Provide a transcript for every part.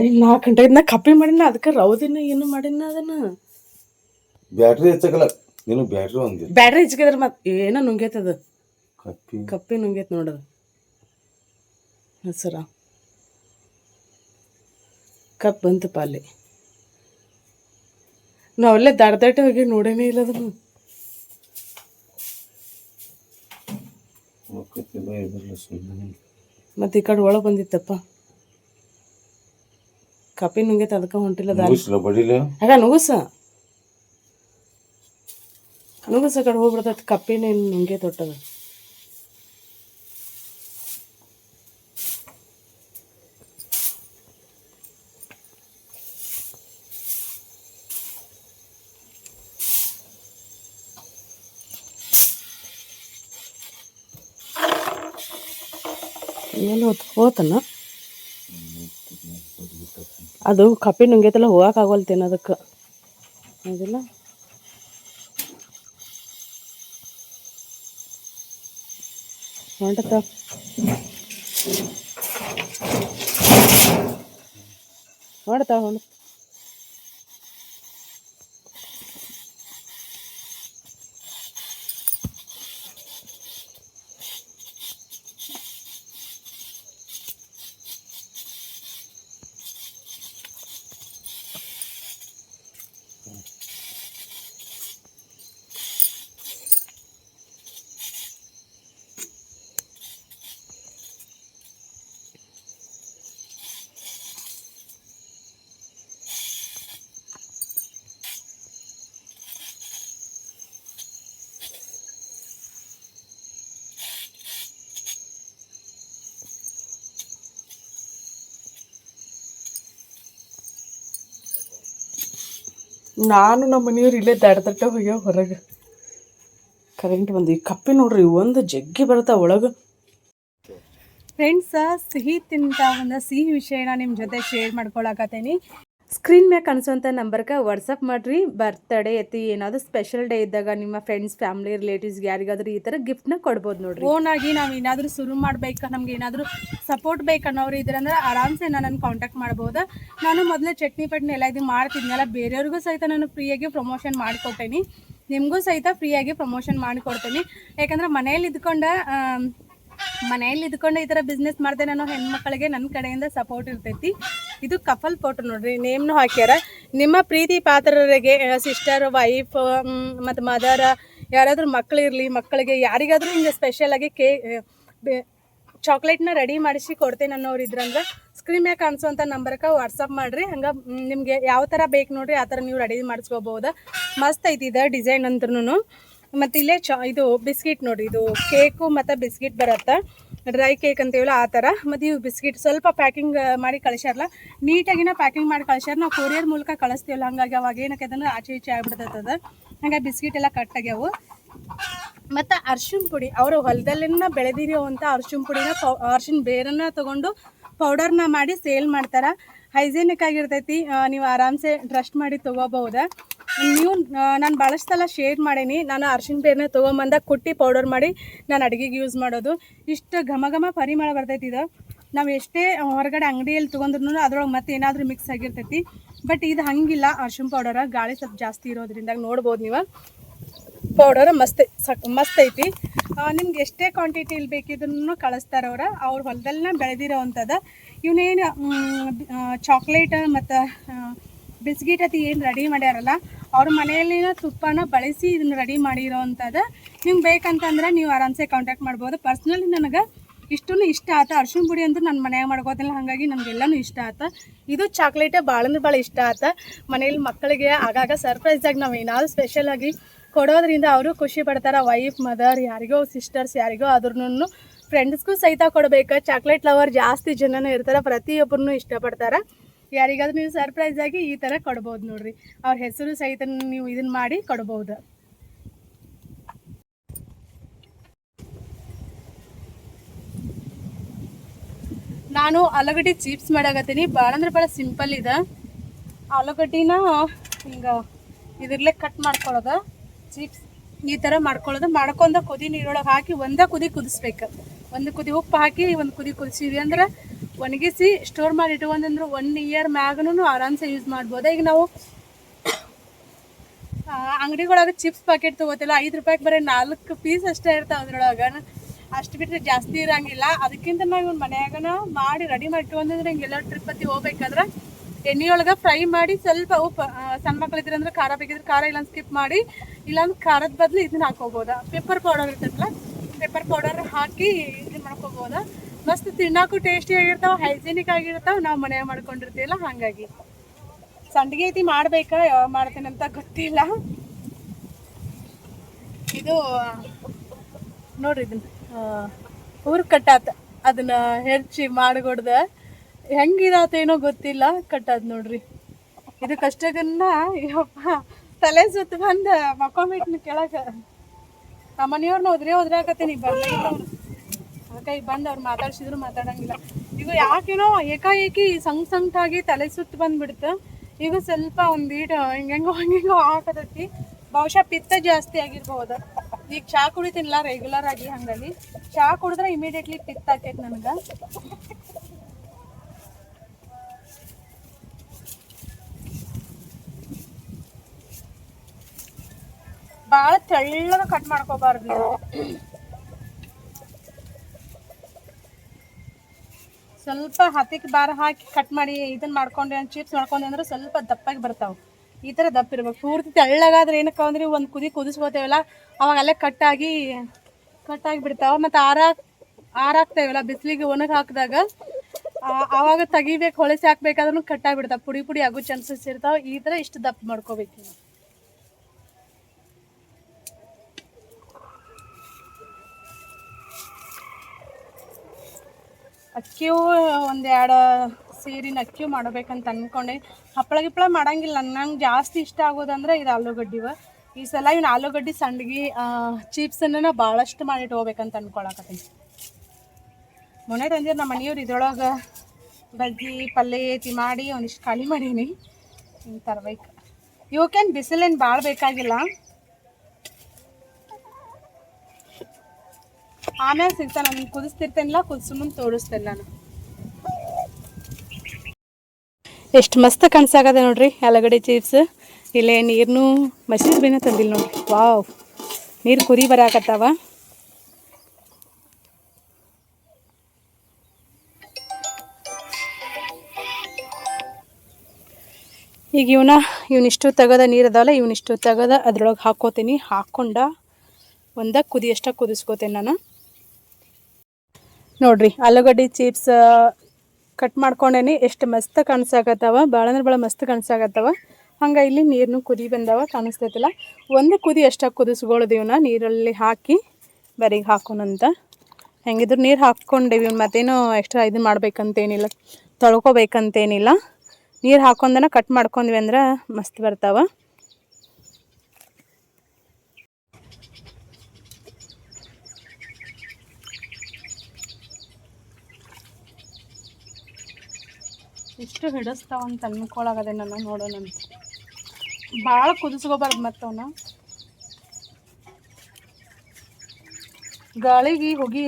4 ಗಂಟೆಗೆ ನಾ ಕಪ್ಪಿ ಮಾಡಿನ ಅದಕ್ಕೆ ರೌದಿನ ಏನು ಮಾಡಿನ ಅದನ್ನ ಬ್ಯಾಟ್ರಿ ಹೆಚ್ಚಕಲ್ಲ ನೀನು ಬ್ಯಾಟ್ರಿ ಒಂದಿ ಬ್ಯಾಟ್ರಿ ಹೆಚ್ಚಿದ್ರೆ ಮತ್ತೆ ಏನೋ ನುಂಗೈತದ ಕಪ್ಪಿ ನುಂಗೈತೆ ನೋಡದು ಹಸರ ಕಪ್ ಬಂತಪ್ಪ ಅಲ್ಲಿ ನಾವಲ್ಲೇ ದಡ್ದಟ್ಟೆ ಹೋಗಿ ನೋಡೇನೇ ಇಲ್ಲ ಅದನ್ನು ಮತ್ತೆ ಈ ಕಡೆ ಒಳಗೆ ಬಂದಿತ್ತಪ್ಪ ಕಪ್ಪಿ ನುಂಗೈತೆ ಅದಕ್ಕೆ ಹೊಂಟಿಲ್ಲ ಆಗ ನುಗ್ಸ ಕಡೆ ಹೋಗ್ಬಿಡ್ತೈತೆ ಕಪ್ಪಿನ ನುಂಗೈತೆ ಹೊಟ್ಟದ ಏನು ಹೋತನ ಅದು ಕಪ್ಪಿ ನುಂಗೈತಲ್ಲ ಹೋಗಕ್ಕಾಗಲ್ತೇನೆ ಅದಕ್ಕೆ ಹೌದಿಲ್ಲ ಹೊಂಟತ್ತ ಹೊಂಟ ನಾನು ನಮ್ಮ ಮನೆಯವ್ರು ಇಲ್ಲೇ ದಡ್ದಟ್ಟ ಹೋಗ್ಯಾವ ಹೊರಗೆ ಕರೆಂಟ್ ಬಂದು ಈ ಕಪ್ಪಿ ನೋಡ್ರಿ ಒಂದು ಜಗ್ಗಿ ಬರ್ತಾವ ಒಳಗೆ ಫ್ರೆಂಡ್ಸ ಸಿಹಿ ತಿಂತ ಒಂದು ಸಿಹಿ ವಿಷಯನ ನಿಮ್ಮ ಜೊತೆ ಶೇರ್ ಮಾಡ್ಕೊಳಕತ್ತೀನಿ ಸ್ಕ್ರೀನ್ ಮ್ಯಾಗ ಕಾಣಿಸುವಂಥ ನಂಬರ್ಗೆ ವಾಟ್ಸಪ್ ಮಾಡಿರಿ ಬರ್ತ್ಡೇ ಐತಿ ಏನಾದರೂ ಸ್ಪೆಷಲ್ ಡೇ ಇದ್ದಾಗ ನಿಮ್ಮ ಫ್ರೆಂಡ್ಸ್ ಫ್ಯಾಮಿಲಿ ರಿಲೇಟಿವ್ಸ್ಗೆ ಯಾರಿಗಾದ್ರೂ ಈ ಥರ ಗಿಫ್ಟ್ನ ಕೊಡ್ಬೋದು ನೋಡ್ರಿ ಓನಾಗಿ ನಾವು ಏನಾದರೂ ಶುರು ಮಾಡ್ಬೇಕು ನಮ್ಗೆ ಏನಾದರೂ ಸಪೋರ್ಟ್ ಬೇಕು ಅನ್ನೋರು ಇದ್ರಂದ್ರೆ ಆರಾಮ್ಸೆ ನನ್ನನ್ನು ಕಾಂಟ್ಯಾಕ್ಟ್ ಮಾಡ್ಬೋದು ನಾನು ಮೊದಲೇ ಚಟ್ನಿ ಪಟ್ನಿ ಎಲ್ಲ ಇದು ಮಾಡ್ತಿದ್ನಲ್ಲ ಬೇರೆಯವ್ರಿಗೂ ಸಹಿತ ನಾನು ಫ್ರೀಯಾಗಿ ಪ್ರಮೋಷನ್ ಮಾಡಿಕೊಟ್ಟೇನಿ ನಿಮಗೂ ಸಹಿತ ಫ್ರೀಯಾಗಿ ಪ್ರಮೋಷನ್ ಮಾಡಿಕೊಡ್ತೀನಿ ಯಾಕಂದ್ರೆ ಮನೇಲಿ ಇದ್ಕೊಂಡು ಈ ಥರ ಬಿಸ್ನೆಸ್ ಮಾಡಿದೆ ನಾನು ಹೆಣ್ಮಕ್ಳಿಗೆ ನನ್ನ ಕಡೆಯಿಂದ ಸಪೋರ್ಟ್ ಇರ್ತೈತಿ ಇದು ಕಪಲ್ ಫೋಟೋ ನೋಡ್ರಿ ನೇಮ್ನು ಹಾಕ್ಯಾರ ನಿಮ್ಮ ಪ್ರೀತಿ ಪಾತ್ರರಿಗೆ ಸಿಸ್ಟರ್ ವೈಫ್ ಮತ್ತು ಮದರ್ ಯಾರಾದರೂ ಮಕ್ಕಳಿಗೆ ಯಾರಿಗಾದರೂ ಹಿಂಗೆ ಸ್ಪೆಷಲಾಗಿ ಚಾಕ್ಲೇಟ್ನ ರೆಡಿ ಮಾಡಿಸಿ ಕೊಡ್ತೇನೆ ಅನ್ನೋರು ಇದ್ರಂದ್ರೆ ಸ್ಕ್ರೀನ್ ಮ್ಯಾಗ ಕಾಣಿಸೋಂಥ ನಂಬರ್ಗೆ ವಾಟ್ಸಪ್ ಮಾಡಿರಿ ಹಂಗೆ ನಿಮಗೆ ಯಾವ ಥರ ಬೇಕು ನೋಡಿರಿ ಆ ಥರ ನೀವು ರೆಡಿ ಮಾಡಿಸ್ಕೋಬೋದು ಮಸ್ತ್ ಐತಿ ಇದು ಡಿಸೈನ್ ಅಂದ್ರೂ ಮತ್ತು ಇಲ್ಲೇ ಇದು ಬಿಸ್ಕಿಟ್ ನೋಡಿರಿ ಇದು ಕೇಕು ಮತ್ತು ಬಿಸ್ಕಿಟ್ ಬರುತ್ತೆ ಡ್ರೈ ಕೇಕ್ ಅಂತೀವಲ್ಲ ಆ ಥರ ಮತ್ತು ಇವು ಬಿಸ್ಕಿಟ್ ಸ್ವಲ್ಪ ಪ್ಯಾಕಿಂಗ್ ಮಾಡಿ ಕಳಿಸ್ಯಾರಲ್ಲ ನೀಟಾಗಿನ ಪ್ಯಾಕಿಂಗ್ ಮಾಡಿ ಕಳಿಸ್ಯಾರ ನಾವು ಕೊರಿಯರ್ ಮೂಲಕ ಕಳಿಸ್ತೀವಲ್ಲ ಹಂಗಾಗಿ ಅವಾಗ ಏನಕ್ಕೆ ಅದನ್ನು ಆಚೆ ಈಚೆ ಆಗ್ಬಿಡ್ತದ ಹಂಗಾಗಿ ಬಿಸ್ಕಿಟ್ ಎಲ್ಲ ಕಟ್ಟಾಗ್ಯಾವು ಮತ್ತು ಅರ್ಶಿಣ ಪುಡಿ ಅವರು ಹೊಲದಲ್ಲಿನ ಬೆಳೆದಿರೋ ಅಂಥ ಅರ್ಶಿಣ ಪುಡಿನ ಅರ್ಶಿಣ ಬೇರನ್ನ ತೊಗೊಂಡು ಪೌಡರ್ನ ಮಾಡಿ ಸೇಲ್ ಮಾಡ್ತಾರೆ ಹೈಜೀನಿಕ್ ಆಗಿರ್ತೈತಿ ನೀವು ಆರಾಮ್ಸೆ ಟ್ರಸ್ಟ್ ಮಾಡಿ ತೊಗೋಬಹುದು ನೀವು ನಾನು ಭಾಳಷ್ಟು ಸಲ ಶೇರ್ ಮಾಡೀನಿ ನಾನು ಅರ್ಶಿಣ ಬೇರನ್ನ ತೊಗೊಂಬಂದ ಕುಟ್ಟಿ ಪೌಡರ್ ಮಾಡಿ ನಾನು ಅಡುಗೆಗೆ ಯೂಸ್ ಮಾಡೋದು ಇಷ್ಟು ಘಮ ಪರಿಮಳ ಬರ್ತೈತಿ ಇದು ನಾವು ಎಷ್ಟೇ ಹೊರಗಡೆ ಅಂಗಡಿಯಲ್ಲಿ ತೊಗೊಂಡ್ರು ಅದ್ರೊಳಗೆ ಮತ್ತೆ ಏನಾದರೂ ಮಿಕ್ಸ್ ಆಗಿರ್ತೈತಿ ಬಟ್ ಇದು ಹಂಗಿಲ್ಲ ಅರ್ಶಿಣ ಪೌಡರ ಗಾಳಿ ಸ್ವಲ್ಪ ಜಾಸ್ತಿ ಇರೋದ್ರಿಂದ ನೋಡ್ಬೋದು ನೀವು ಪೌಡರ್ ಮಸ್ತ್ ಐತಿ ನಿಮ್ಗೆ ಎಷ್ಟೇ ಕ್ವಾಂಟಿಟಿಲಿ ಬೇಕಿದ್ರೂ ಕಳಿಸ್ತಾರೆ ಅವ್ರ ಹೊಲದಲ್ಲಿನ ಬೆಳೆದಿರೋ ಅಂಥದ್ದು ಇವನೇನು ಚಾಕ್ಲೇಟ್ ಮತ್ತು ಬಿಸ್ಕಿಟ್ ಅದು ಏನು ರೆಡಿ ಮಾಡ್ಯಾರಲ್ಲ ಅವ್ರ ಮನೆಯಲ್ಲಿನ ತುಪ್ಪನ ಬಳಸಿ ಇದನ್ನು ರೆಡಿ ಮಾಡಿರೋ ಅಂಥದ್ದು ನಿಮ್ಗೆ ಬೇಕಂತಂದ್ರೆ ನೀವು ಆರಾಮ್ಸೆ ಕಾಂಟ್ಯಾಕ್ಟ್ ಮಾಡ್ಬೋದು ಪರ್ಸ್ನಲಿ ನನಗೆ ಇಷ್ಟೂ ಇಷ್ಟ ಆಯ್ತು ಅರ್ಶಿಣ ಪುಡಿ ಅಂತೂ ನನ್ನ ಮನೆಯಾಗ ಮಾಡ್ಕೋತಿಲ್ಲ ಹಾಗಾಗಿ ನಮಗೆಲ್ಲನೂ ಇಷ್ಟ ಆಯ್ತು ಇದು ಚಾಕ್ಲೇಟೇ ಭಾಳ ಇಷ್ಟ ಆಯ್ತು ಮನೇಲಿ ಮಕ್ಕಳಿಗೆ ಆಗಾಗ ಸರ್ಪ್ರೈಸಾಗಿ ನಾವು ಏನಾದರೂ ಸ್ಪೆಷಲಾಗಿ ಕೊಡೋದ್ರಿಂದ ಅವರು ಖುಷಿ ಪಡ್ತಾರೆ ವೈಫ್ ಮದರ್ ಯಾರಿಗೋ ಸಿಸ್ಟರ್ಸ್ ಯಾರಿಗೋ ಆದ್ರೂ ಫ್ರೆಂಡ್ಸ್ಗೂ ಸಹಿತ ಕೊಡಬೇಕು ಚಾಕ್ಲೇಟ್ ಲವರ್ ಜಾಸ್ತಿ ಜನನೂ ಇರ್ತಾರೆ ಪ್ರತಿಯೊಬ್ಬರನ್ನು ಇಷ್ಟಪಡ್ತಾರೆ ಯಾರಿಗಾದ್ರೂ ನೀವು ಸರ್ಪ್ರೈಸ್ ಆಗಿ ಈ ಥರ ಕೊಡ್ಬೋದು ನೋಡ್ರಿ ಅವ್ರ ಹೆಸರು ಸಹಿತ ನೀವು ಇದನ್ನು ಮಾಡಿ ಕೊಡ್ಬೋದು ನಾನು ಆಲೂಗಡ್ಡೆ ಚಿಪ್ಸ್ ಮಾಡಾಕತ್ತೀನಿ ಭಾಳ ಅಂದ್ರೆ ಭಾಳ ಸಿಂಪಲ್ ಇದೆ ಆಲೂಗಡ್ಡಿನ ಹಿಂಗೆ ಇದ್ರಲ್ಲೇ ಕಟ್ ಮಾಡ್ಕೊಳ್ಳೋದು ಚಿಪ್ಸ್ ಈ ಥರ ಮಾಡ್ಕೊಂಡು ಕುದಿ ನೀರೊಳಗೆ ಹಾಕಿ ಒಂದೇ ಕುದಿ ಕುದಿಸ್ಬೇಕು ಒಂದು ಕುದಿ ಉಪ್ಪು ಹಾಕಿ ಒಂದು ಕುದಿ ಕುದಿಸಿದ್ವಿ ಅಂದ್ರೆ ಒಣಗಿಸಿ ಸ್ಟೋರ್ ಮಾಡಿ ಇಟ್ಕೊಂಡ್ರೆ 1 ಇಯರ್ ಮ್ಯಾಗನು ಆರಾಮ್ಸೆ ಯೂಸ್ ಮಾಡ್ಬೋದು. ಈಗ ನಾವು ಅಂಗಡಿಗಳಾಗ ಚಿಪ್ಸ್ ಪ್ಯಾಕೆಟ್ ತೊಗೋತಿಲ್ಲ, 5 ರೂಪಾಯಿಗೆ ಬರೀ 4 ಪೀಸ್ ಅಷ್ಟೇ ಇರ್ತಾವೆ ಅದ್ರೊಳಗೆ, ಅಷ್ಟು ಬಿಟ್ಟರೆ ಜಾಸ್ತಿ ಇರಂಗಿಲ್ಲ. ಅದಕ್ಕಿಂತ ನಾವು ಮನ್ಯಾಗನ ಮಾಡಿ ರೆಡಿ ಮಾಡಿ ಇಟ್ಕೊಂಡ್ರೆ ಹಿಂಗೆಲ್ಲ ಟ್ರಿಪ್ ಹತ್ತಿ ಹೋಗ್ಬೇಕಾದ್ರೆ ಎಣ್ಣೆಯೊಳಗೆ ಫ್ರೈ ಮಾಡಿ ಸ್ವಲ್ಪ ಉಪ್ಪು, ಸಣ್ಣ ಮಕ್ಳು ಇದ್ರೆ ಅಂದ್ರೆ ಖಾರ ಬೇಕಿದ್ರೆ ಖಾರ, ಇಲ್ಲಾಂದ್ರೆ ಸ್ಕಿಪ್ ಮಾಡಿ, ಇಲ್ಲಾಂದ್ರೆ ಖಾರದ ಬದಲು ಇದನ್ನ ಹಾಕೋಬೋದ. ಪೆಪ್ಪರ್ ಪೌಡರ್ ಇರ್ತೈತಲ್ಲ, ಪೆಪ್ಪರ್ ಪೌಡರ್ ಹಾಕಿ ಇದನ್ನ ಮಾಡ್ಕೋಬೋದ. ಮಸ್ತ್ ತಿನ್ನೋಕ್ಕೂ ಟೇಸ್ಟಿಯಾಗಿರ್ತಾವೆ, ಹೈಜೀನಿಕ್ ಆಗಿರ್ತಾವೆ. ನಾವು ಮನ್ಯಾಗ ಮಾಡ್ಕೊಂಡಿರ್ತೀವಲ್ಲ, ಹಾಗಾಗಿ ಸಂಡಿಗೆ ಐತಿ ಮಾಡ್ಬೇಕಾ ಯಾವಾಗ ಮಾಡ್ತೇನೆ ಅಂತ ಗೊತ್ತಿಲ್ಲ. ಇದು ನೋಡ್ರಿ ಇದನ್ನ ಊರ್ ಕಟ್ಟಾತ, ಅದನ್ನ ಹೆಚ್ಚಿ ಮಾಡಿಕೊಡ್ದ ಹೆಂಗಿರತ್ತೇನೋ ಗೊತ್ತಿಲ್ಲ, ಕಟ್ಟಾದ ನೋಡ್ರಿ. ಇದು ಕಷ್ಟಗನ್ನ ಯಪ್ಪ ತಲೆ ಸುತ್ತ ಬಂದು ಮಕ್ಕೊಂಬಿಟ್ನ ಕೆಳಗೆ. ನಮ್ಮ ಮನೆಯವ್ರನ್ನ ಹೋದ್ರಾಕತ್ತೀನಿ, ಬರ್ಲಿಲ್ಲ ಅವ್ರು. ಅದಕ್ಕೆ ಈಗ ಬಂದು ಅವ್ರು ಮಾತಾಡ್ಸಿದ್ರು ಮಾತಾಡಂಗಿಲ್ಲ. ಈಗ ಯಾಕೇನೋ ಏಕಾಏಕಿ ಸಂಗಟಾಗಿ ತಲೆ ಸುತ್ತ ಬಂದ್ಬಿಡ್ತು. ಈಗ ಸ್ವಲ್ಪ ಒಂದೀಟು ಹಿಂಗೆಂಗೋ ಹಾಕತೈತಿ. ಬಹುಶಃ ಪಿತ್ತ ಜಾಸ್ತಿ ಆಗಿರ್ಬೋದು. ಈಗ ಚಹಾ ಕುಡಿತೀನಿಲ್ಲ ರೆಗ್ಯುಲರ್ ಆಗಿ, ಹಂಗಾಗಿ ಚಹಾ ಕುಡಿದ್ರೆ ಇಮಿಡಿಯೇಟ್ಲಿ ಪಿತ್ತ ಆಕೈತಿ ನನಗೆ. ಭಾಳ ತೆಳ್ಳಗ ಕಟ್ ಮಾಡ್ಕೋಬಾರ್ದು. ಸ್ವಲ್ಪ ಹತ್ತಿಗೆ ಬಾರ ಹಾಕಿ ಕಟ್ ಮಾಡಿ ಇದನ್ನ ಮಾಡ್ಕೊಂಡೆ, ಚಿಪ್ಸ್ ಮಾಡ್ಕೊಂಡೆ ಅಂದ್ರೆ ಸ್ವಲ್ಪ ದಪ್ಪಾಗಿ ಬರ್ತಾವೆ. ಈ ಥರ ದಪ್ಪ ಇರ್ಬೇಕು. ಪೂರ್ತಿ ತೆಳ್ಳಗಾದ್ರೆ ಏನಕ್ಕ ಅಂದ್ರೆ ಒಂದು ಕುದಿಸ್ಕೋತೇವಲ್ಲ, ಅವಾಗ ಅಲ್ಲೇ ಕಟ್ಟಾಗಿ ಬಿಡ್ತಾವೆ. ಮತ್ತು ಆರಾಕ್ತೇವಲ್ಲ ಬಿಸಿಲಿಗೆ ಒಣಗಿ ಹಾಕಿದಾಗ, ಆವಾಗ ತೆಗಿಬೇಕು, ಹೊಳಸಿ ಹಾಕ್ಬೇಕಾದ್ರೂ ಕಟ್ಟಾಗಿಬಿಡ್ತಾವೆ, ಪುಡಿ ಆಗೋ ಚಾನ್ಸಸ್ ಇರ್ತಾವೆ. ಈ ಥರ ಇಷ್ಟು ದಪ್ಪ ಮಾಡ್ಕೋಬೇಕು. ಅಕ್ಕಿಯೂ 1-2 ಸೇರಿನ ಅಕ್ಕಿ ಮಾಡ್ಬೇಕಂತ ಅಂದ್ಕೊಂಡೆ. ಹಪ್ಪಳ ಗಿಪ್ಪಳ ಮಾಡಂಗಿಲ್ಲ, ನಂಗೆ ಜಾಸ್ತಿ ಇಷ್ಟ ಆಗೋದಂದ್ರೆ ಇದು ಆಲೂಗಡ್ಡಿವ. ಈ ಸಲ ಇವ್ನು ಆಲೂಗಡ್ಡೆ ಸಂಡ್ಗಿ ಚಿಪ್ಸನ್ನ ಭಾಳಷ್ಟು ಮಾಡಿಟ್ಟು ಹೋಗ್ಬೇಕಂತ ಅಂದ್ಕೊಳಕತ್ತೀನಿ. ಮೊನ್ನೆ ತಂದಿರು ನಮ್ಮ ಮನೆಯವ್ರು, ಇದ್ರೊಳಗೆ ಬಜ್ಜಿ ಪಲ್ಯ ಐತಿ ಮಾಡಿ ಒಂದಿಷ್ಟು ಖಾಲಿ ಮಾಡೀನಿ. ಹಿಂಗೆ ತರ್ಬೇಕು. ಇವಕ್ಕೇನು ಬಿಸಿಲೇನು ಭಾಳ ಬೇಕಾಗಿಲ್ಲ. ಆಮೇಲೆ ಸಿಗ್ತಾನೆ, ನಾನು ಕುದಿಸ್ತಿರ್ತೇನಿಲ್ಲ, ಕುದಿಸು ಮುಂದೆ ತೋರಿಸ್ತೇನೆ ನಾನು. ಎಷ್ಟು ಮಸ್ತ್ ಕಾಣಿಸಾಗದೆ ನೋಡ್ರಿ ಆಲೂಗಡ್ಡೆ ಚಿಪ್ಸ್. ಇಲ್ಲೇ ನೀರ್ನು ಮಸೀರ್ ಬೇನೆ ತಂದಿಲ್ಲ ನೋಡ್ರಿ. ವಾವ್, ನೀರು ಕುದಿ ಬರಾಕತ್ತಾವ. ಈಗ ಇವನಿಷ್ಟು ತೆಗದ ನೀರು ಅದಾವಲ್ಲ, ಇವನಿಷ್ಟು ತೆಗದ ಅದ್ರೊಳಗೆ ಹಾಕ್ಕೋತೀನಿ. ಹಾಕ್ಕೊಂಡ ಒಂದ ಕುದಿಯಷ್ಟ ಕುದಿಸ್ಕೋತೇನೆ ನಾನು. ನೋಡ್ರಿ ಆಲೂಗಡ್ಡೆ ಚಿಪ್ಸ್ ಕಟ್ ಮಾಡ್ಕೊಂಡೇನಿ. ಎಷ್ಟು ಮಸ್ತ್ ಕಾಣಿಸಾಕತ್ತಾವ, ಭಾಳ ಅಂದ್ರೆ ಭಾಳ ಮಸ್ತ್ ಕಾಣಿಸಾಕತ್ತಾವ. ಹಂಗೆ ಇಲ್ಲಿ ನೀರನ್ನು ಕುದಿ ಬಂದಾವ ಕಾಣಿಸ್ತೈತಿಲ್ಲ. ಒಂದು ಕುದಿ ಅಷ್ಟಾಗಿ ಕುದಿಸ್ಕೊಳ್ಳೋದು ಇವನ್ನ ನೀರಲ್ಲಿ ಹಾಕಿ ಬರೀಗೆ ಹಾಕೋಣಂತ. ಹೆಂಗಿದ್ರು ನೀರು ಹಾಕ್ಕೊಂಡೇವಿ, ಇವ್ನು ಮತ್ತೇನು ಎಕ್ಸ್ಟ್ರಾ ಇದನ್ನ ಮಾಡ್ಬೇಕಂತೇನಿಲ್ಲ, ತೊಳ್ಕೊಬೇಕಂತೇನಿಲ್ಲ. ನೀರು ಹಾಕೊಂಡನ ಕಟ್ ಮಾಡ್ಕೊಂಡ್ವಿ ಅಂದ್ರೆ ಮಸ್ತ್ ಬರ್ತಾವ. ಇಷ್ಟು ಹಿಡಿಸ್ತಾವಂತ ಅನ್ಕೊಳಗದೆ ನಾನು, ನೋಡೋಣಂತ. ಭಾಳ ಕುದಿಸ್ಕೋಬಾರ್ದು ಮತ್ತವನ್ನ. ಗಾಳಿಗೆ ಹೋಗಿ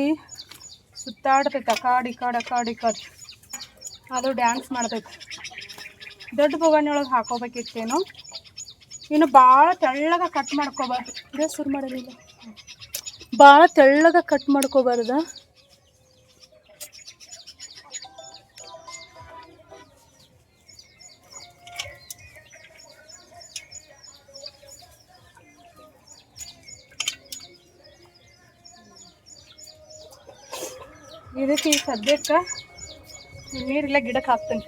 ಸುತ್ತಾಡ್ತೈತೆ ಅಕಾಡಿ ಕಾಡಿ ಅದು ಡ್ಯಾನ್ಸ್ ಮಾಡ್ತೈತೆ. ದೊಡ್ಡ ಬೊಗಣಿ ಒಳಗೆ ಹಾಕೋಬೇಕಿತ್ತೇನೋ. ಇನ್ನು ಭಾಳ ತೆಳ್ಳಗ ಕಟ್ ಮಾಡ್ಕೋಬಾರ್ದು. ಇದೇ ಸುರು ಮಾಡೋದಿಲ್ಲ, ಭಾಳ ತೆಳ್ಳಗ ಕಟ್ ಮಾಡ್ಕೋಬಾರ್ದ. ಇದಕ್ಕೆ ಈಗ ಸದ್ಯಕ್ಕೆ ನೀರಿಲ್ಲ ಗಿಡಕ್ಕೆ ಹಾಕ್ತೇನೆ.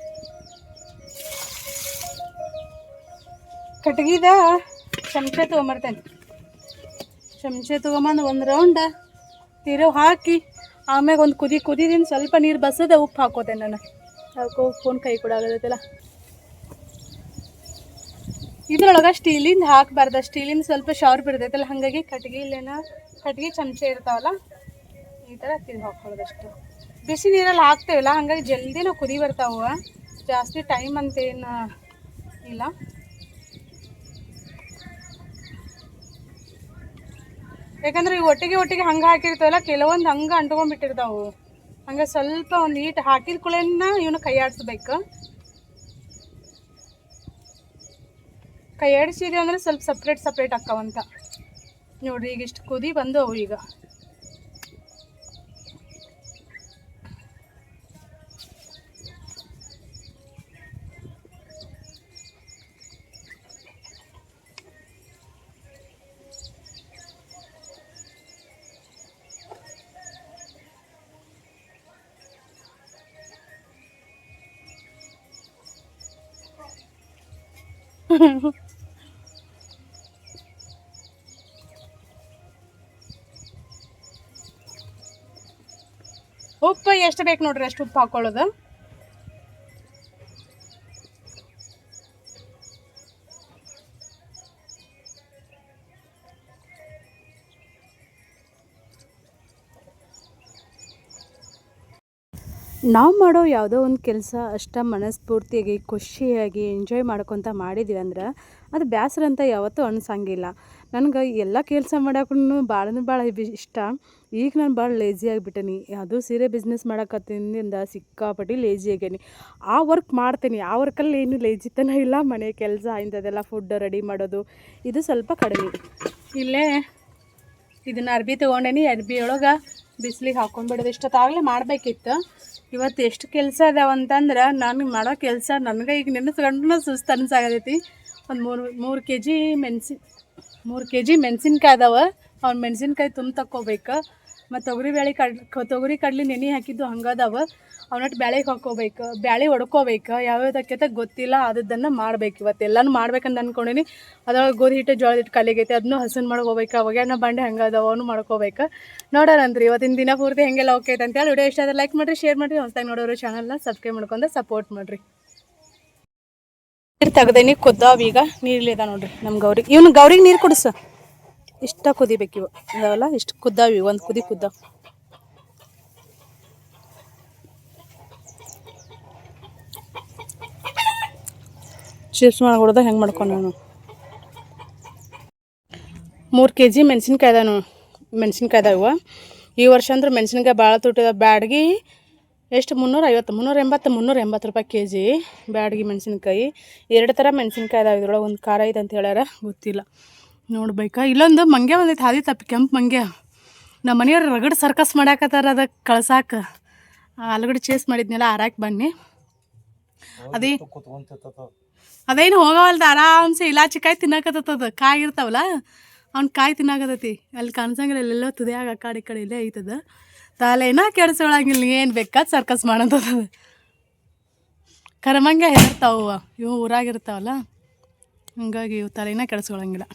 ಕಟ್ಗಿದ ಚಮಚೆ ತೊಗೊಂಬರ್ತೇನೆ. ಚಮಚೆ ತೊಗೊಂಬಂದು ಒಂದು ರೌಂಡ ತಿರುವು ಹಾಕಿ ಆಮ್ಯಾಗ ಒಂದು ಕುದಿದಿಂದ ಸ್ವಲ್ಪ ನೀರು ಬಸದ ಉಪ್ಪು ಹಾಕೋತೇನೆ ನಾನು. ಅದಕ್ಕೆ ಫೋನ್ ಕೈ ಕೂಡ ಆಗೋದೈತಲ್ಲ. ಇದ್ರೊಳಗೆ ಸ್ಟೀಲಿಂದ ಹಾಕಬಾರ್ದು, ಸ್ಟೀಲಿಂದ ಸ್ವಲ್ಪ ಶಾರ್ಪ್ ಇರ್ತೈತಲ್ಲ, ಹಾಗಾಗಿ ಕಟ್ಗೆ ಚಮಚೆ ಇರ್ತಾವಲ್ಲ, ಈ ಥರ ತಿಂದು ಹಾಕ್ಕೊಳ್ಳೋದಷ್ಟು. ಬಿಸಿ ನೀರಲ್ಲಿ ಹಾಕ್ತೇವಲ್ಲ, ಹಾಗಾಗಿ ಜಲ್ದಿ ನಾವು ಕುದಿ ಬರ್ತಾವ, ಜಾಸ್ತಿ ಟೈಮ್ ಅಂತೇನು ಇಲ್ಲ. ಯಾಕಂದ್ರೆ ಈ ಒಟ್ಟಿಗೆ ಹಂಗೆ ಹಾಕಿರ್ತಾವಲ್ಲ, ಕೆಲವೊಂದು ಹಂಗೆ ಅಂಟ್ಕೊಂಡ್ಬಿಟ್ಟಿರ್ತಾವು. ಹಂಗೆ ಸ್ವಲ್ಪ ಒಂದು ಈಟ್ ಹಾಕಿದ ಕೂಡಲೇ ಇವನು ಕೈ ಆಡಿಸ್ಬೇಕು. ಕೈ ಆಡಿಸಿದ್ವಿ ಅಂದರೆ ಸ್ವಲ್ಪ ಸಪ್ರೇಟ್ ಅಕ್ಕವಂತ ನೋಡ್ರಿ. ಈಗ ಇಷ್ಟು ಕುದಿ ಬಂದು ಅವು ಈಗ ಉಪ್ಪು ಎಷ್ಟು ಬೇಕು ನೋಡ್ರಿ ಅಷ್ಟು ಉಪ್ಪು ಹಾಕೊಳ್ಳೋದು. ನಾವು ಮಾಡೋ ಯಾವುದೋ ಒಂದು ಕೆಲಸ ಅಷ್ಟ ಮನಸ್ಫೂರ್ತಿಯಾಗಿ ಖುಷಿಯಾಗಿ ಎಂಜಾಯ್ ಮಾಡ್ಕೊತ ಮಾಡಿದ್ವಿ ಅಂದ್ರೆ ಅದು ಬೇಸರ ಅಂತ ಯಾವತ್ತೂ ಅನ್ಸಂಗಿಲ್ಲ. ನನಗೆ ಎಲ್ಲ ಕೆಲಸ ಮಾಡೋಕ್ಕೂ ಭಾಳ ಇಷ್ಟ. ಈಗ ನಾನು ಭಾಳ ಲೇಜಿ ಆಗಿಬಿಟ್ಟೇನಿ. ಅದು ಸೀರೆ ಬಿಸ್ನೆಸ್ ಮಾಡಕತ್ತಿಂದ ಸಿಕ್ಕಾಪಟ್ಟಿ ಲೇಜಿ ಆಗೇನಿ. ಆ ವರ್ಕ್ ಮಾಡ್ತೀನಿ, ಆ ವರ್ಕಲ್ಲಿ ಏನು ಲೇಜಿತನ ಇಲ್ಲ. ಮನೆ ಕೆಲಸ ಇಂಥದ್ದೆಲ್ಲ ಫುಡ್ ರೆಡಿ ಮಾಡೋದು ಇದು ಸ್ವಲ್ಪ ಕಡಿಮೆ. ಇಲ್ಲೇ ಇದನ್ನು ಅರ್ಬಿ ತೊಗೊಂಡೇನಿ. ಅರ್ಬಿ ಒಳಗೆ ಬಿಸಿಲಿಗೆ ಹಾಕೊಂಡ್ಬಿಡೋದು. ಇಷ್ಟೊತ್ತಾಗಲೇ ಮಾಡಬೇಕಿತ್ತು. ಇವತ್ತು ಎಷ್ಟು ಕೆಲಸ ಅದಾವಂತಂದ್ರೆ ನನಗೆ ಮಾಡೋ ಕೆಲಸ ನನಗೆ ಈಗ ನೆನೆಸ್ಕೊಂಡು ಸುಸ್ತು ಅನ್ಸಾಗತೈತಿ. ಒಂದು ಮೂರು ಕೆ ಜಿ ಮೆಣಸಿನ್ಕಾಯಿ ಅದಾವೆ. ಅವ್ನು ಮೆಣಸಿನ್ಕಾಯಿ ತುಂಬ ತಕ್ಕೋಬೇಕು. ಮತ್ತು ತೊಗರಿ ಕಡ್ಲಿ ನೆನೆ ಹಾಕಿದ್ದು ಹಂಗದಾವೆ. ಅವನಟ್ಟು ಬ್ಯಾಳೆಗೆ ಹಾಕ್ಕೋಬೇಕು, ಬ್ಯಾಳೆ ಹೊಡ್ಕೋಬೇಕು. ಯಾವ್ಯಾವುದಕ್ಕೆ ಗೊತ್ತಿಲ್ಲ, ಅದನ್ನು ಮಾಡ್ಬೇಕು. ಇವತ್ತು ಎಲ್ಲನೂ ಮಾಡ್ಬೇಕಂತ ಅಂದ್ಕೊಂಡೀನಿ. ಅದ್ರೊಳಗೆ ಗೋಧಿ ಹಿಟ್ಟು ಜೋಳದ ಹಿಟ್ಟು ಕಲಿಗೈತೆ, ಅದನ್ನೂ ಹಸನ್ ಮಾಡ್ಕೋಬೇಕು. ಅವಾಗೇನ ಬಾಂಡೆ ಹಂಗದಾವ, ಅವನು ಮಾಡ್ಕೋಬೇಕು. ನೋಡೋಣಂತ್ರಿ ಇವತ್ತಿನ ದಿನ ಪೂರ್ತಿ ಹೆಂಗೆಲ್ಲ ಹೋಗ್ತೈತೆ ಅಂತೇಳಿ. ವಿಡಿಯೋ ಇಷ್ಟ ಆದರೆ ಲೈಕ್ ಮಾಡಿರಿ, ಶೇರ್ ಮಾಡಿರಿ. ಹೊಸದಾಗಿ ನೋಡೋರು ಚಾನಲ್ನ ಸಬ್ಸ್ಕ್ರೈಬ್ ಮಾಡ್ಕೊಂಡು ಸಪೋರ್ಟ್ ಮಾಡಿರಿ. ನೀರು ತೆಗ್ದೇನಿ, ಕುದ್ದಾವ. ಈಗ ನೀರ್ಲಿದ ನೋಡ್ರಿ ನಮ್ಮ ಗೌರಿಗೆ. ಇವನು ಗೌರಿಗೆ ನೀರು ಕುಡಿಸ. ಇಷ್ಟ ಕುದಿಬೇಕು ಇವು ಇದಾವಲ್ಲ, ಇಷ್ಟು ಕುದ್ದಾವಿ. ಒಂದು ಕುದಿ ಕುದ್ದಾವ. ಚಿಪ್ಸ್ ಮಾಡ್ಕೊಡ್ದ ಹೆಂಗೆ ಮಾಡ್ಕೊಂಡು ನಾನು 3 kg ಮೆಣಸಿನ್ಕಾಯಿ ಅದಾವು. ಈ ವರ್ಷ ಅಂದ್ರೆ ಮೆಣಸಿನ್ಕಾಯಿ ಭಾಳ ತುಟ್ಟಿದ. ಬ್ಯಾಡ್ಗಿ ಎಷ್ಟು 380 ರೂಪಾಯಿ kg ಬ್ಯಾಡ್ಗಿ ಮೆಣಸಿನ್ಕಾಯಿ. 2 ಥರ ಮೆಣಸಿನ್ಕಾಯಿ ಅದಾವೆ. ಇದ್ರೊಳಗೆ ಒಂದು ಖಾರ ಐತೆ ಅಂತ ಹೇಳ್ಯಾರ, ಗೊತ್ತಿಲ್ಲ, ನೋಡ್ಬೇಕಾ. ಇಲ್ಲೊಂದು ಮಂಗ್ಯ ಬಂದೈತೆ, ಹಾದಿ ತಪ್ಪಿ ಕೆಂಪು ಮಂಗ್ಯ. ನಮ್ಮ ಮನೆಯವ್ರು ರಗಡ್ ಸರ್ಕಸ್ ಮಾಡಾಕತ್ತಾರ. ಅದಕ್ಕೆ ಕಳ್ಸಾಕ ಆಲೂಗಡ್ಡೆ ಚೇಸ್ ಮಾಡಿದ್ನೆಲ್ಲ ಆರಾಕಿ ಬನ್ನಿ. ಅದೇನು ಹೋಗವಲ್ದು, ಆರಾಮ್ಸೆ ಇಲಾಚಿ ಕಾಯಿ ತಿನ್ನಕತ್ತದ. ಕಾಯಿ ಇರ್ತಾವಲ್ಲ, ಅವ್ನು ಕಾಯಿ ತಿನ್ನಾಕತ್ತೈತಿ. ಅಲ್ಲಿ ಕಾಣಿಸಂಗಿಲ್ಲ, ಎಲ್ಲೆಲ್ಲೋ ತುದಿಯಾಗ ಆ ಕಡೆ ಇಲ್ಲೇ ಐತದ. ತಲೆನ ಕೆಡ್ಸೊಳಂಗಿಲ್ಲ, ಏನು ಬೇಕಾದ ಸರ್ಕಸ್ ಮಾಡಂತದ. ಕರಮಂಗೆ ಇರ್ತಾವ ಇವು ಊರಾಗಿರ್ತಾವಲ್ಲ, ಹಂಗಾಗಿ ಇವು ತಲೆನ ಕೆಡ್ಸ್ಕೊಳಂಗಿಲ್ಲ.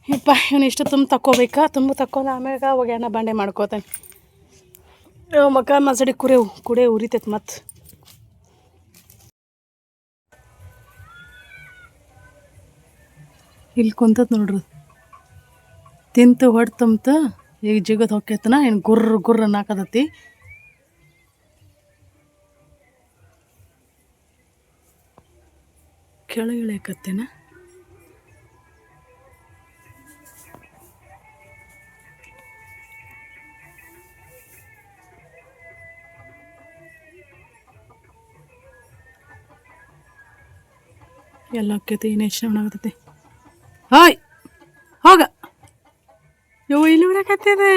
ಯಪ್ಪ ಇವನು ಇಷ್ಟು ತುಂಬ ತಕ್ಕೋಬೇಕಾ. ತಕ್ಕೊಂಡು ಆಮ್ಯಾಗ ಒಗ್ಯಾನ ಬಾಂಡೆ ಮಾಡ್ಕೋತಾನೆ. ಮಕ್ಕ ಮಸಡಿ ಕುಡೆ ಉರಿತೈತೆ. ಮತ್ತು ಇಲ್ಲಿ ಕುಂತತ್ ನೋಡ್ರಿ, ತಿಂತು ಹೊಟ್ಟೆ ತುಂಬ್ತು. ಈಗ ಜಿಗದ್ ಹೊಕ್ಕೈತನ, ಏನು ಗುರ್ರ ಅನ್ನಕತ್ತೈತಿ. ಕೆಳಗಿಳಿಯಕತ್ತೇನ. ಎಲ್ಲ ಹೊಕ್ಕೈತಿ. ಏನು ಎಷ್ಟು ಮಾಡಾಕತ್ತೈತಿ. ಹಾಯ್ ಹೋಗ ಇವು ಇಲ್ಲಿ ಬರಕತ್ತಿದೆ.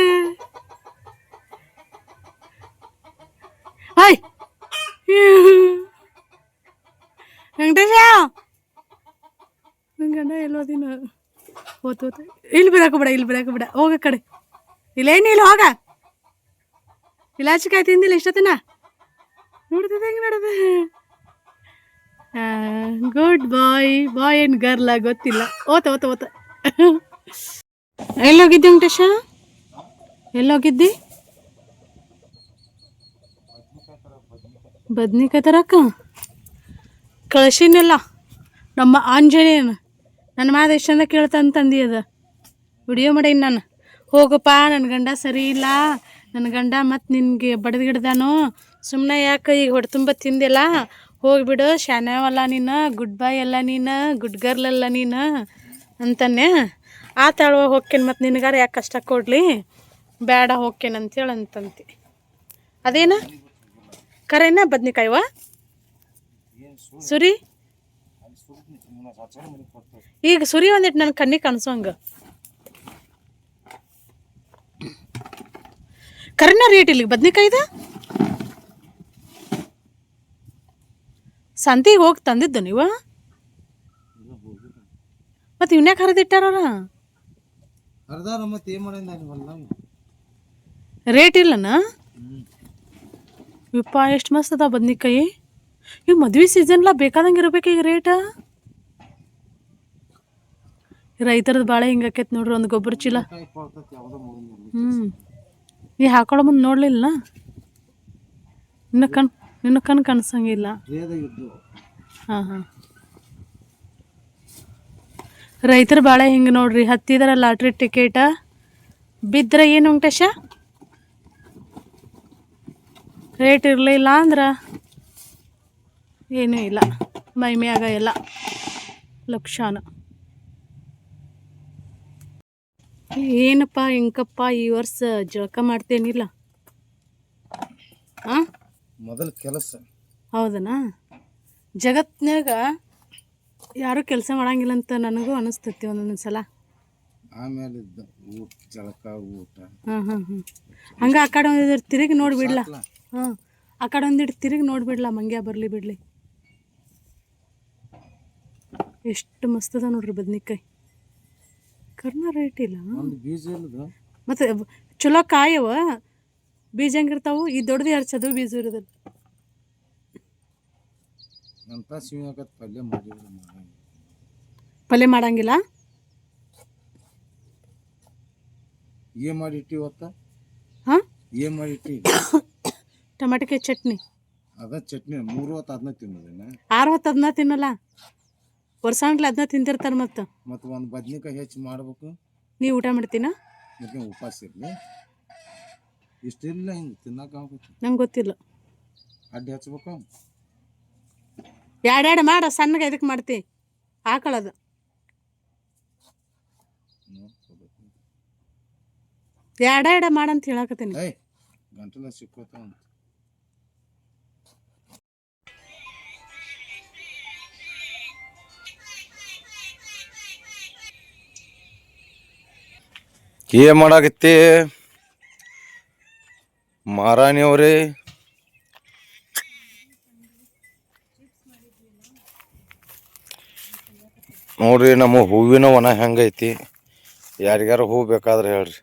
ಹಾಯ್ ವೆಂಕಟೇಶ, ನನ್ನ ಗಂಡ ಎಲ್ಲೋದಿನ ಓದ್ತ ಇಲ್ಲಿ ಬರಾಕಬೇಡ ಹೋಗ ಕಡೆ. ಇಲ್ಲೇನು ಇಲ್ಲ, ಹೋಗ. ಇಲಾಚಿಕಾಯಿ ತಿಂದಿಲ್ಲ ಇಷ್ಟೊತ್ತಿನ. ನೋಡ್ತದೆ ಹೆಂಗೆ ನೋಡದೆ. ಗುಡ್ ಬಾಯ್ ಆ್ಯಂಡ್ ಗರ್ಲ ಗೊತ್ತಿಲ್ಲ. ಓತ ಎಲ್ಲೋಗಿದ್ದಿ ವೆಂಕಟೇಶ? ಎಲ್ಲೋಗಿದ್ದಿ? ಬದ್ನಿಕಾಯಿ ತರಕ ಕಳಿಸಿನೆಲ್ಲ ನಮ್ಮ ಆಂಜನೇಯನ. ನನ್ನ ಮಾತು ಎಷ್ಟಂದ ಕೇಳ್ತಂತಂದು ಅದ ವಿಡಿಯೋ ಮಾಡೀನಿ ನಾನು. ಹೋಗಪ್ಪ, ನನ್ನ ಗಂಡ ಸರಿ ಇಲ್ಲ, ನನ್ನ ಗಂಡ ಮತ್ತು ನಿನಗೆ ಬಡ್ದು ಸುಮ್ಮನೆ ಯಾಕೆ ಈಗ ಹೊಟ್ಟೆ ತುಂಬ ತಿಂದಿಲ್ಲ, ಹೋಗಿಬಿಡು, ಶಾನ್ಯಾವಲ್ಲ ನೀನು, ಗುಡ್ ಬಾಯ್ ಅಲ್ಲ ನೀನು, ಗುಡ್ ಗರ್ಲ್ ಅಲ್ಲ ನೀನು ಅಂತಾನೆ. ಆ ತಾಳುವ ಹೋಗ್ಕೇನೆ, ಮತ್ತು ನಿನಗಾರ ಯಾಕೆ ಕಷ್ಟ ಕೊಡಲಿ, ಬೇಡ ಹೋಗ್ಕೇನೆ ಅಂತೇಳಿ ಅಂತಂತಿ. ಅದೇನ ಕರೆನ ಬದ್ನಿಕಾಯಿವ ಸುರಿ ಈಗ ಸುರಿ ಒಂದಿಟ್ಟು ನನ್ನ ಕಣ್ಣಿಗೆ ಕಾಣಿಸೋ ಹಂಗ ಕರೆನ ರೇಟ್ ಇಲ್ಲಿಗೆ ಬದ್ನಿಕಾಯ್ದ ಸಂತಿಗೆ ಹೋಗಿ ತಂದಿದ್ದು ನೀವು ಮತ್ತೆ ಇವ್ನ್ಯಾಕೆ ಹರಿದಿಟ್ಟಾರ ರೇಟ್ ಇಲ್ಲನ ಯಪ್ಪ ಎಷ್ಟು ಮಸ್ತ್ ಅದ ಬದ್ನಿಕಾಯಿ ಈಗ ಮದ್ವೆ ಸೀಸನ್ಲ ಬೇಕಾದಂಗೆ ಇರ್ಬೇಕು ಈಗ ರೇಟ ರೈತರದ್ದು ಭಾಳ ಹಿಂಗಾಕೈತೆ ನೋಡ್ರಿ ಒಂದು ಗೊಬ್ಬರ ಚೀಲ ನೀ ಹಾಕೊಳ್ಳೋ ಮುಂದೆ ನೋಡ್ಲಿಲ್ಲ ನಿನ್ನ ಕಣ್ ಕಾಣಿಸಂಗಿಲ್ಲ ಹಾಂ ಹಾಂ ರೈತರು ಭಾಳ ಹಿಂಗೆ ನೋಡ್ರಿ ಹತ್ತಿದ್ರ ಲಾಟ್ರಿ ಟಿಕೆಟ ಬಿದ್ದರೆ ಏನು ವೆಂಕಟೇಶ ರೇಟ್ ಇರಲಿಲ್ಲ ಅಂದ್ರೆ ಏನೂ ಇಲ್ಲ ಮೈಮ್ಯಾಗ ಎಲ್ಲ ಲಕ್ಷಾನ ಏನಪ್ಪ ಹಿಂಕಪ್ಪ ಈ ವರ್ಷ ಜಳಕ ಮಾಡ್ತೇನಿಲ್ಲ ಹಾಂ ಮೊದಲ ಕೆಲಸ ಹೌದನಾ ಜಗತ್ನಾಗ ಯಾರೂ ಕೆಲಸ ಮಾಡಂಗಿಲ್ಲ ಅಂತ ನನಗೂ ಅನಿಸ್ತೈತಿ ಒಂದೊಂದು ಸಲ ಆಮೇಲೆ ಊಟ ಜಳಕ ಊಟ ಹಾಂ ಹಾಂ ಹಾಂ ಹಂಗೆ ಆ ಕಡೆ ಒಂದಿಟ್ಟು ತಿರುಗಿ ನೋಡಿಬಿಡ್ಲ ಹಾಂ ಆ ಕಡೆ ಒಂದಿಟ್ಟು ತಿರುಗಿ ನೋಡಿಬಿಡ್ಲ ಮಂಗ್ಯ ಬರಲಿ ಬಿಡಲಿ ಎಷ್ಟು ಮಸ್ತ್ ಅದ ನೋಡ್ರಿ ಬದ್ನಿಕಾಯಿ ಕರ್ನ ರೇಟ್ ಇಲ್ಲ ಮತ್ತು ಚಲೋ ಕಾಯವ ಬೀಜ ಹೆಂಗಿರ್ತಾವು ಈ ದೊಡ್ಡದು ಹರ್ಸೋದು ಬೀಜ ಇರೋದಿಲ್ಲ ಪಲ್ಯ ಮಾಡಂಗಿಲ್ಲ ಏನು ಮಾಡಿಟ್ಟಿ ಇವತ್ತ ಹಾಂ ಏನು ಮಾಡಿಟ್ಟಿ ಟಮಾಟಿಕಾಯಿ ಚಟ್ನಿ ಅದ ಚಟ್ನಿ 3 ಹೊತ್ತು ಅದನ್ನ ತಿನ್ನೋದೇನ 6 ಹೊತ್ತು ಅದನ್ನ ತಿನ್ನಲ್ಲ ವರ್ಷಾಂಗ್ಲೆ ಅದನ್ನ ತಿಂತಿರ್ತಾರೆ ಮತ್ತು ಒಂದು ಬದ್ನಿಕಾಯಿ ಹೆಚ್ಚು ಮಾಡ್ಬೇಕು ನೀವು ಊಟ ಮಾಡ್ತೀನ ಮತ್ತೆ ಉಪವಾಸ ಇರಲಿ ಇಷ್ಟಿಲ್ಲ ಹಿಂಗೆ ತಿನ್ನಕ್ಕಾಗುತ್ತೆ ನಂಗೆ ಗೊತ್ತಿಲ್ಲ ಅಡ್ಡಿ ಹಚ್ಬೇಕು ಎರಡೆರಡು ಮಾಡ ಸಣ್ಣಗೆ ಇದಕ್ಕೆ ಮಾಡ್ತಿ ಹಾಕೊಳ್ಳೋದು ಎರಡೆರಡು ಮಾಡಂತ ಹೇಳಕತ್ತೀನಿ ಗಂಟಲ ಸಿಕ್ಕೋತಾವ ಏನ್ ಮಾಡಾಕತ್ತಿ ಮಾರಾಣಿ ಅವ್ರಿ ನೋಡ್ರಿ ನಮ್ಮ ಹೂವಿನ ವನ ಹೆಂಗೈತಿ ಯಾರಿಗಾರ ಹೂ ಬೇಕಾದ್ರೆ ಹೇಳ್ರಿ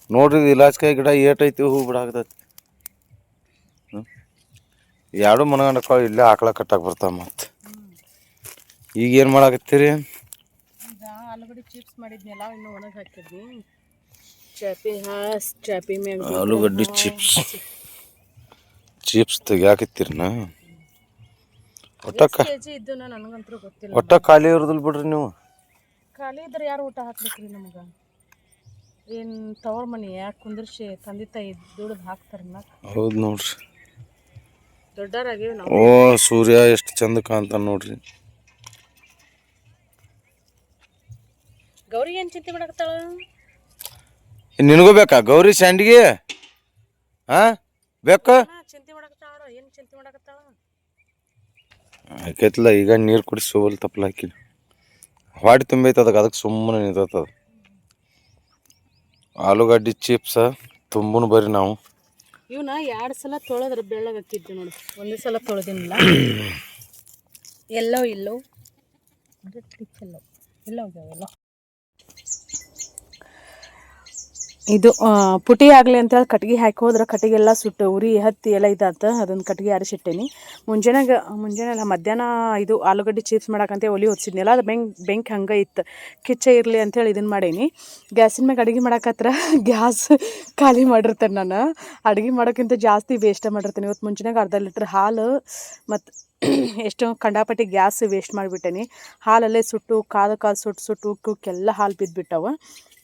ನೋಡ್ರಿ ಇಲಾಚ್ಕಾಯಿ ಗಿಡ ಏಟೈತಿ ಹೂ ಬಿಡಾಕತೈತಿ ಎರಡು ಮನಗಂಡಕಾಳು ಇಲ್ಲೇ ಆಕಳ ಕಟ್ಟಾಕ್ ಬರ್ತಾವ ಮತ್ತೆ ಈಗ ಏನು ಮಾಡಾಕತ್ತೀರಿ ಆಲೂಗಡ್ಡೆ ಚಿಪ್ಸ್ ಮಾಡಿದ್ನಲ್ಲ ಇನ್ನು ಒಣಗಿ ಹಾಕಿದ್ನಿ ಚಾಪಿ ಮ್ಯಾಗ ಆಲೂಗಡ್ಡೆ ಚಿಪ್ಸ್ ತೆಗಿಯಾಕತ್ತೀರನ ಕೆಜಿ ಇದ್ದು ನನಗಂತೂ ಗೊತ್ತಿಲ್ಲ ಒಟ್ಟ ಖಾಲಿ ಇರೋದಿಲ್ಲ ಬಿಡ್ರಿ ನೀವು ಖಾಲಿ ಇದ್ರೆ ಯಾರು ಊಟ ಹಾಕ್ಬೇಕ್ರಿ ನಮಗೆ ಏನು ತವರ್ ಮನಿ ಯಾಕೆ ಕುಂದ್ರಿಸಿ ತಂದೆ ತಾಯಿ ದುಡ್ದು ಹಾಕ್ತಾರ ಹೌದು ನೋಡ್ರಿ ದೊಡ್ಡರಾಗೇವಿ ನಾವು ಓ ಸೂರ್ಯ ಎಷ್ಟು ಚಂದ ಕಾಣ್ತಾನ ನೋಡ್ರಿ ಗೌರಿ ಏನು ಚಿಂತೆ ಮಾಡಕತ್ತಾಳ ನಿನಗೂ ಬೇಕಾ ಗೌರಿ ಸ್ಯಾಂಡಿಗೆ ಹಾ ಬೇಕಾ ಚಿಂತೆ ಮಾಡಕತ್ತಾಳ ಏನು ಚಿಂತೆ ಮಾಡಕತ್ತಾಳ ಆಕೈತ್ಲ ಈಗ ನೀರು ಕುಡಿಸಿ ಸೋಲ್ ತಪ್ಪಲ ಹಾಕಿ ಹೊಡಿ ತುಂಬೈತೆ ಅದಕ್ಕೆ ಸುಮ್ಮನೆ ನಿಂತದ ಆಲೂಗಡ್ಡೆ ಚಿಪ್ಸ್ ತುಂಬನು ಬರ್ರಿ ನಾವು ಇವನ್ನ 2 ಸಲ ತೊಳೆದ್ರೆ ಬೆಳ್ಳಗೆ ಹಾಕಿದ್ದೆ ನೋಡಿ ಒಂದೇ ಸಲ ತೊಳೆದಿನಿಲ್ಲ ಎಲ್ಲೋ ಹೋಗ್ಯಾವೆಲ್ಲ ಇದು ಪುಟಿ ಆಗಲಿ ಅಂತೇಳಿ ಕಟ್ಗೆ ಹಾಕಿ ಹೋದ್ರೆ ಕಟ್ಟಿಗೆಲ್ಲ ಸುಟ್ಟು ಉರಿ ಹತ್ತಿ ಎಲ್ಲ ಇದಾತ ಅದೊಂದು ಕಟ್ಗೆ ಆರಿಸಿಟ್ಟೇನಿ ಮುಂಜಾನೆ ಮಧ್ಯಾಹ್ನ ಇದು ಆಲೂಗಡ್ಡೆ ಚಿಪ್ಸ್ ಮಾಡಕ್ಕಂತ ಒಲಿ ಹೊತ್ಸಿದ್ನಲ್ಲ ಅದು ಬೆಂಕಿ ಹಂಗೆ ಇತ್ತು ಕಿಚ್ಚ ಇರಲಿ ಅಂತೇಳಿ ಇದನ್ನು ಮಾಡೀನಿ ಗ್ಯಾಸಿನ ಮ್ಯಾಗ ಅಡುಗೆ ಮಾಡಕತ್ರ ಗ್ಯಾಸ್ ಖಾಲಿ ಮಾಡಿರ್ತೇನೆ ನಾನು ಅಡುಗೆ ಮಾಡೋಕ್ಕಿಂತ ಜಾಸ್ತಿ ವೇಸ್ಟ್ ಮಾಡಿರ್ತೇನೆ ಇವತ್ತು ಮುಂಜಾನೆಗೆ ಅರ್ಧ ಲೀಟ್ರ್ ಹಾಲು ಮತ್ತು ಎಷ್ಟೋ ಕಂಡಾಪಟ್ಟಿ ಗ್ಯಾಸ್ ವೇಸ್ಟ್ ಮಾಡಿಬಿಟ್ಟೇನಿ ಹಾಲಲ್ಲೇ ಸುಟ್ಟು ಕಾದು ಸುಟ್ಟು ಉಕ್ಕುಕ್ಕೆಲ್ಲ ಹಾಲು ಬಿದ್ದುಬಿಟ್ಟವ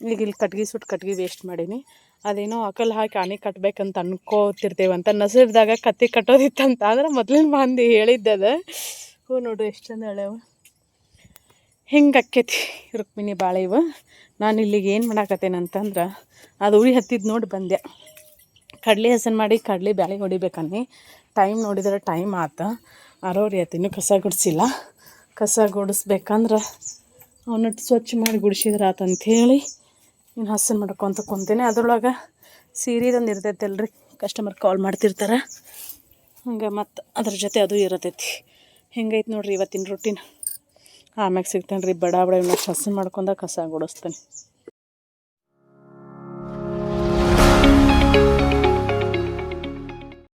ಈಗ ಇಲ್ಲಿ ಕಟ್ಗೆ ವೇಸ್ಟ್ ಮಾಡೀನಿ ಅದೇನೋ ಅಕಲ್ ಹಾಕಿ ಆನೆ ಕಟ್ಬೇಕಂತ ಅನ್ಕೋತಿರ್ತೇವಂತ ನಸೀಬ್ದಾಗ ಕತ್ತಿ ಕಟ್ಟೋದಿತ್ತಂತ ಅಂದ್ರೆ ಮೊದಲಿನ ಮಂದಿ ಹೇಳಿದ್ದದ ಹೂ ನೋಡು ಎಷ್ಟು ಚಂದ ಹೇಳ್ಯಾವ ಹಿಂಗೆ ಆಕ್ಕೈತಿ ರುಕ್ಮಿಣಿ ಬಾಳೆ ಇವು. ನಾನು ಇಲ್ಲಿಗೆ ಏನು ಮಾಡಾಕತ್ತೇನಂತಂದ್ರೆ ಅದು ಉಳಿ ಹತ್ತಿದ್ದು ನೋಡಿ ಬಂದೆ. ಕಡ್ಲೆ ಹಸನ್ ಮಾಡಿ ಕಡ್ಲೆ ಬ್ಯಾಳೆ ಹೊಡಿಬೇಕನ್ನಿ. ಟೈಮ್ ನೋಡಿದ್ರೆ ಟೈಮ್ ಆತ 6:30 ಆಯ್ತು, ಇನ್ನೂ ಕಸ ಗುಡಿಸಿಲ್ಲ. ಕಸ ಗುಡಿಸ್ಬೇಕಂದ್ರೆ ಅವನಟ್ಟು ಸ್ವಚ್ಛ ಮಾಡಿ ಗುಡಿಸಿದ್ರೆ ಆತಂಥೇಳಿ ಇನ್ನು ಹಸನ್ ಮಾಡ್ಕೊತ ಕುಂತೇನೆ. ಅದ್ರೊಳಗೆ ಸೀರೆದೊಂದು ಇರ್ತೈತಲ್ರಿ, ಕಸ್ಟಮರ್ ಕಾಲ್ ಮಾಡ್ತಿರ್ತಾರೆ, ಹಂಗೆ ಮತ್ತು ಅದ್ರ ಜೊತೆ ಅದು ಇರತೈತಿ. ಹಿಂಗೈತೆ ನೋಡ್ರಿ ಇವತ್ತಿನ ರೂಟೀನ್. ಆಮ್ಯಾಗ ಸಿಗ್ತೇನೆ ರೀ, ಬಡ ಬಡ ಇನ್ನಷ್ಟು ಹಸನ್ ಮಾಡ್ಕೊಂಡ ಕಸ ಗುಡಿಸ್ತೇನೆ.